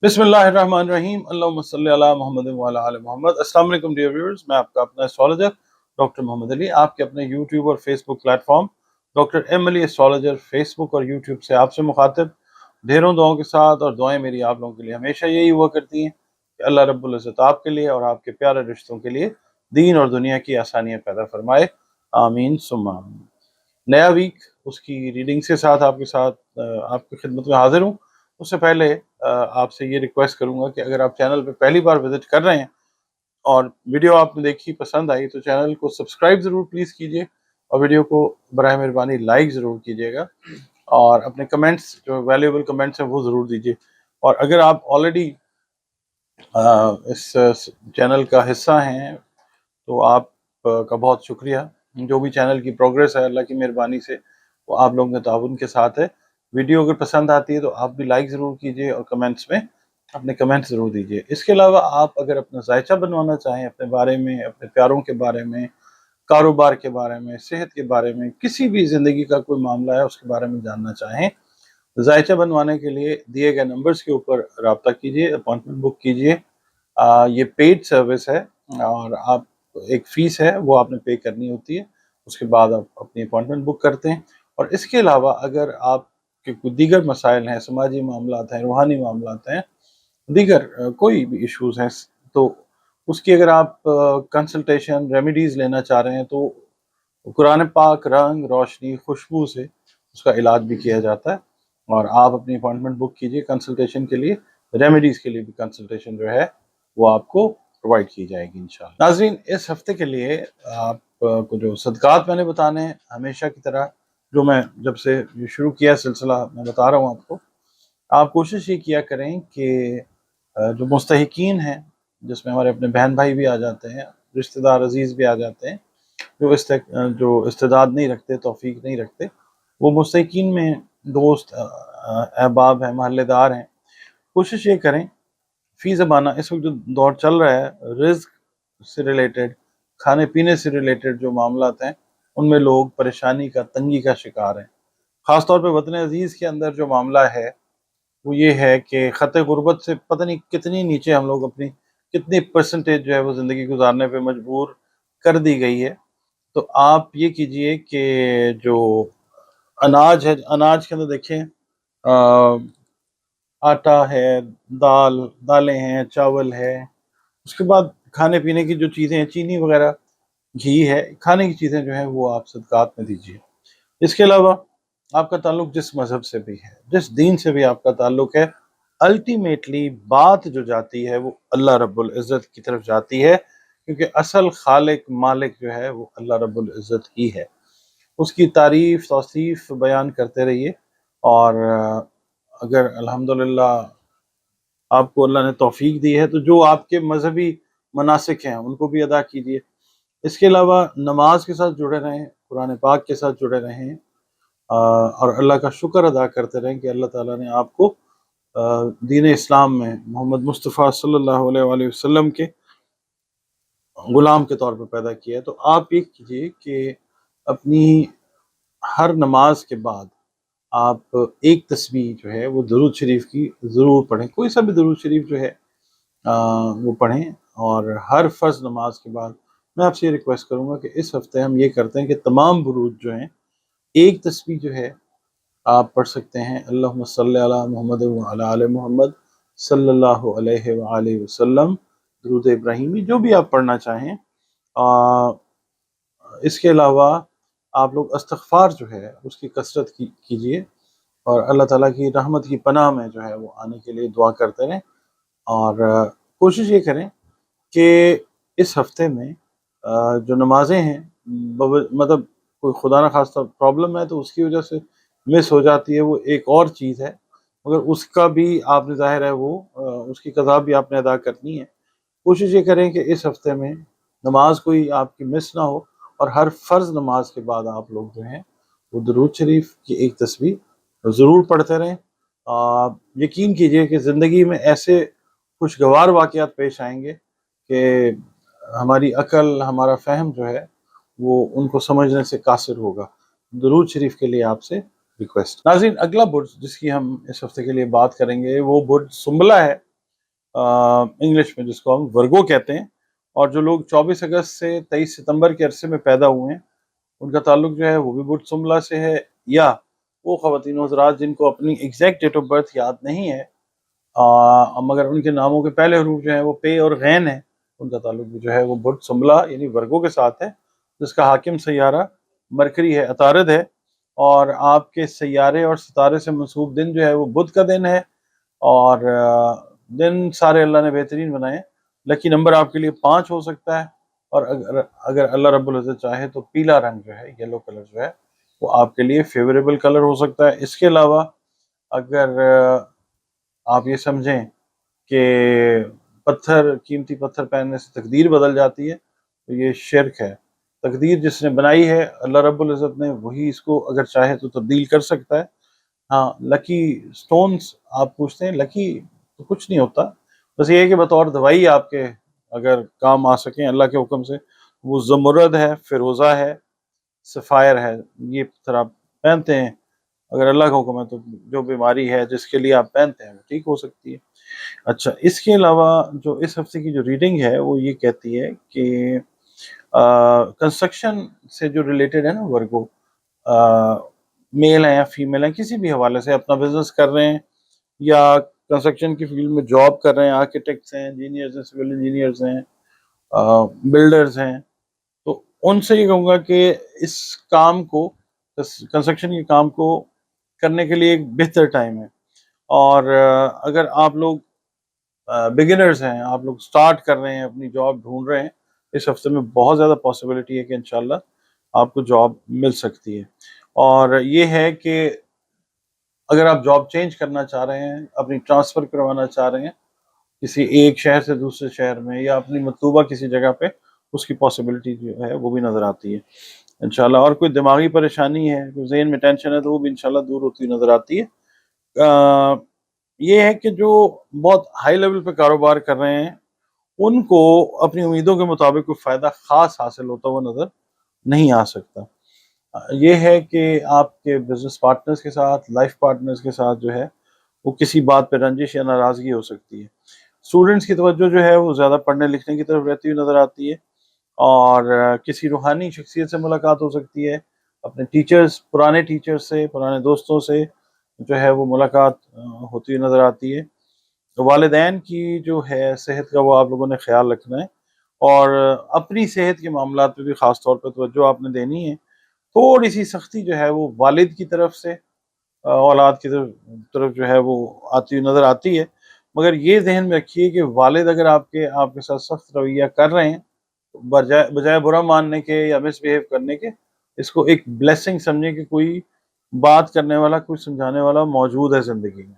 बिस्मिल्लाहिर्रहमानिर्रहीम अल्लाहुम्मा सल्ली अला मुहम्मद व अला आलि मोहम्मद। अस्सलाम वालेकुम डियर व्यूअर्स, मैं आपका अपना एस्ट्रोलॉजर डॉक्टर मोहम्मद अली आपके अपने यूट्यूब और Facebook platform doctor M Ali astrologer Facebook और यूट्यूब से आपसे मुखातिब ढेरों दुआओं के साथ। और दुआएं मेरी आप लोगों के लिए हमेशा यही हुआ करती हैं कि अल्लाह रब्बुल इज़्ज़त आपके लिए और आपके प्यारे रिश्तों के लिए दीन और दुनिया की आसानियाँ पैदा फरमाए, आमीन सुम्मा आमीन। नया वीक उसकी रीडिंग्स के साथ आपकी खिदमत में हाजिर हूँ। उससे पहले आपसे ये रिक्वेस्ट करूंगा कि अगर आप चैनल पे पहली बार विजिट कर रहे हैं और वीडियो आपने देखी पसंद आई तो चैनल को सब्सक्राइब ज़रूर प्लीज़ कीजिए और वीडियो को बराए मेहरबानी लाइक ज़रूर कीजिएगा और अपने कमेंट्स जो वैल्यूएबल कमेंट्स हैं वो ज़रूर दीजिए। और अगर आप ऑलरेडी इस चैनल का हिस्सा हैं तो आप का बहुत शुक्रिया। जो भी चैनल की प्रोग्रेस है अल्लाह की मेहरबानी से वो आप लोगों के ताउन के साथ है। वीडियो अगर पसंद आती है तो आप भी लाइक ज़रूर कीजिए और कमेंट्स में अपने कमेंट्स ज़रूर दीजिए। इसके अलावा आप अगर अपना जायचा बनवाना चाहें अपने बारे में, अपने प्यारों के बारे में, कारोबार के बारे में, सेहत के बारे में, किसी भी ज़िंदगी का कोई मामला है उसके बारे में जानना चाहें, जायचा बनवाने के लिए दिए गए नंबर्स के ऊपर रब्ता कीजिए, अपॉइंटमेंट बुक कीजिए। ये पेड सर्विस है और आप एक फ़ीस है वो आपने पे करनी होती है, उसके बाद आप अपनी अपॉइंटमेंट बुक करते हैं। और इसके अलावा अगर आपके कोई दीगर मसाइल हैं, समाजी मामलात हैं, रूहानी मामलात हैं, दीगर कोई भी इश्यूज़ हैं तो उसकी अगर आप कंसल्टेशन रेमेडीज़ लेना चाह रहे हैं तो कुरान पाक, रंग, रोशनी, खुशबू से उसका इलाज भी किया जाता है। और आप अपनी अपॉइंटमेंट बुक कीजिए कंसल्टेशन के लिए, रेमेडीज़ के लिए भी कंसल्टेशन जो है वो आपको प्रोवाइड की जाएगी इंशाअल्लाह। नाज़रीन, इस हफ्ते के लिए आपको जो सदक़ात मैंने बताने हैं हमेशा की तरह, जो मैं जब से ये शुरू किया सिलसिला मैं बता रहा हूँ आपको, आप कोशिश ये किया करें कि जो मुस्तहिकीन हैं, जिसमें हमारे अपने बहन भाई भी आ जाते हैं, रिश्तेदार अजीज़ भी आ जाते हैं, जो इस्तेदाद नहीं रखते, तौफीक नहीं रखते, वो मुस्तहिकीन में दोस्त अहबाब हैं, महल्लेदार हैं, कोशिश ये करें फ़ी ज़माना इस वक्त जो दौर चल रहा है, रिज़्क से रिलेटेड, खाने पीने से रिलेटेड जो मामलात हैं उनमें लोग परेशानी का, तंगी का शिकार हैं। ख़ास तौर पे वतन अज़ीज़ के अंदर जो मामला है वो ये है कि ख़त गुर्बत से पता नहीं कितनी नीचे हम लोग अपनी कितनी परसेंटेज जो है वो ज़िंदगी गुजारने पे मजबूर कर दी गई है। तो आप ये कीजिए कि जो अनाज है, अनाज के अंदर देखें आटा है, दालें हैं, चावल है, उसके बाद खाने पीने की जो चीज़ें हैं, चीनी वगैरह, घी है, खाने की चीज़ें जो हैं वो आप सदक़ात में दीजिए। इसके अलावा आपका ताल्लुक़ जिस मज़हब से भी है, जिस दीन से भी आपका ताल्लुक़ है, अल्टीमेटली बात जो जाती है वो अल्लाह रब्बुल इज़्ज़त की तरफ जाती है, क्योंकि असल खालिक मालिक जो है वो अल्लाह रब्बुल इज़्ज़त ही है। उसकी तारीफ़ तौसीफ़ बयान करते रहिए और अगर अल्हम्दुलिल्लाह आपको अल्लाह ने तौफ़ीक दी है तो जो आपके मज़हबी मनासिक हैं उनको भी अदा कीजिए। इसके अलावा नमाज के साथ जुड़े रहें, कुरान पाक के साथ जुड़े रहें और अल्लाह का शुक्र अदा करते रहें कि अल्लाह ताला ने आपको दीन इस्लाम में मोहम्मद मुस्तफ़ा सल्लल्लाहु अलैहि वसल्लम के ग़ुलाम के तौर पे पैदा किया है। तो आप ये कीजिए कि अपनी हर नमाज के बाद आप एक तस्बीह जो है वो दुरूद शरीफ की ज़रूर पढ़ें, कोई सा भी दुरूद शरीफ जो है वो पढ़ें। और हर फ़र्ज़ नमाज के बाद मैं आपसे ये रिक्वेस्ट करूँगा कि इस हफ़्ते हम ये करते हैं कि तमाम बुरूद जो हैं एक तस्बीह जो है आप पढ़ सकते हैं, अल्लाहुम्मा सल्ली अला मुहम्मद व अला आलि मुहम्मद सल्लल्लाहु अलैहि व आलिहि वसल्लम, दुरूद इब्राहिमी, जो भी आप पढ़ना चाहें। इसके अलावा आप लोग इस्तिग़फ़ार जो है उसकी कसरत कीजिए और अल्लाह ताला की रहमत की पनाह में जो है वो आने के लिए दुआ करते रहें। और कोशिश ये करें कि इस हफ़्ते में जो नमाज़ें हैं मतलब कोई खुदा न खास्ता प्रॉब्लम है तो उसकी वजह से मिस हो जाती है, वो एक और चीज़ है, मगर उसका भी आपने ज़ाहिर है वो उसकी क़ज़ा भी आपने अदा करनी है। कोशिश ये करें कि इस हफ़्ते में नमाज कोई आपकी मिस ना हो और हर फ़र्ज़ नमाज के बाद आप लोग जो हैं वो दुरूद शरीफ की एक तस्बीह ज़रूर पढ़ते रहें। यकीन कीजिए कि ज़िंदगी में ऐसे खुशगवार वाक़यात पेश आएंगे कि हमारी अकल, हमारा फ़हम जो है वो उनको समझने से कासिर होगा। दुरूद शरीफ के लिए आपसे रिक्वेस्ट। नाज़रीन, अगला बुर्ज जिसकी हम इस हफ़्ते के लिए बात करेंगे वो बुर्ज सुंबला है। इंग्लिश में जिसको हम वर्गो कहते हैं, और जो लोग 24 अगस्त से 23 सितंबर के अरसे में पैदा हुए हैं उनका ताल्लुक जो है वो भी बुध सुमला से है, या वो ख़वातीन हज़रात जिनको अपनी एग्जैक्ट डेट ऑफ बर्थ याद नहीं है मगर उनके नामों के पहले हरूफ जो है वो पे और गैन है, उनका ताल्लुक भी जो है वो बुध सुमला यानी वर्गो के साथ है, जिसका हाकिम सैयारा मरकरी है, अतारद है, और आपके सैयारे और सितारे से मंसूब दिन जो है वो बुध का दिन है। और दिन सारे अल्लाह ने बेहतरीन बनाए। लकी नंबर आपके लिए 5 हो सकता है, और अगर अगर अल्लाह रब्बुल इज़्ज़त चाहे तो पीला रंग जो है, येलो कलर जो है, वो आपके लिए फेवरेबल कलर हो सकता है। इसके अलावा अगर आप ये समझें कि कीमती पत्थर पहनने से तकदीर बदल जाती है, तो ये शिर्क है। तकदीर जिसने बनाई है अल्लाह रब्बुल इज़्ज़त ने, वही इसको अगर चाहे तो तब्दील कर सकता है। हाँ, लकी स्टोन्स आप पूछते हैं, लकी तो कुछ नहीं होता, बस ये है कि बतौर दवाई आपके अगर काम आ सकें अल्लाह के हुक्म से, वो ज़मुरद है, फ़िरोज़ा है, सफ़ायर है, ये पत्थर आप पहनते हैं। अगर अल्लाह का हुक्म है तो जो बीमारी है जिसके लिए आप पहनते हैं वो ठीक हो सकती है। अच्छा, इसके अलावा जो इस हफ्ते की जो रीडिंग है वो ये कहती है कि कंस्ट्रक्शन से जो रिलेटेड है ना वर्गो, मेल हैं या फीमेल हैं, किसी भी हवाले से अपना बिजनेस कर रहे हैं या कंस्ट्रक्शन की फील्ड में जॉब कर रहे हैं, आर्किटेक्ट्स हैं, इंजीनियर्स हैं, सिविल इंजीनियर्स हैं, बिल्डर्स हैं, तो उनसे ये कहूँगा कि इस काम को, कंस्ट्रक्शन के काम को करने के लिए एक बेहतर टाइम है। और अगर आप लोग बिगिनर्स हैं, आप लोग स्टार्ट कर रहे हैं, अपनी जॉब ढूंढ रहे हैं, इस हफ्ते में बहुत ज़्यादा पॉसिबिलिटी है कि इंशाल्लाह आपको जॉब मिल सकती है। और ये है कि अगर आप जॉब चेंज करना चाह रहे हैं, अपनी ट्रांसफ़र करवाना चाह रहे हैं किसी एक शहर से दूसरे शहर में, या अपनी मतलूबा किसी जगह पे, उसकी पॉसिबिलिटी जो है वो भी नज़र आती है इंशाल्लाह। और कोई दिमागी परेशानी है, कोई ज़हन में टेंशन है, तो वो भी इंशाल्लाह दूर होती हुई नज़र आती है। ये है कि जो बहुत हाई लेवल पे कारोबार कर रहे हैं उनको अपनी उम्मीदों के मुताबिक कोई फ़ायदा ख़ास हासिल होता हुआ नज़र नहीं आ सकता। ये है कि आपके बिज़नेस पार्टनर्स के साथ, लाइफ पार्टनर्स के साथ जो है वो किसी बात पे रंजिश या नाराज़गी हो सकती है। स्टूडेंट्स की तवज्जो जो है वो ज़्यादा पढ़ने लिखने की तरफ रहती हुई नज़र आती है, और किसी रूहानी शख्सियत से मुलाकात हो सकती है, अपने टीचर्स, पुराने टीचर्स से, पुराने दोस्तों से जो है वो मुलाकात होती हुई नज़र आती है। तो वालिदैन की जो है सेहत का वो आप लोगों ने ख़्याल रखना है, और अपनी सेहत के मामलात पे भी ख़ास तौर पे तवज्जो आपने देनी है। थोड़ी सी सख्ती जो है वो वालिद की तरफ से औलाद की तरफ तरफ जो है वो आती हुई नज़र आती है, मगर ये ज़हन में रखिए कि वालिद अगर आपके आपके साथ सख्त रवैया कर रहे हैं, तो बजाय बजाय बुरा मानने के या मिसबिहेव करने के, इसको एक ब्लेसिंग समझें कि कोई बात करने वाला, कोई समझाने वाला मौजूद है ज़िंदगी में।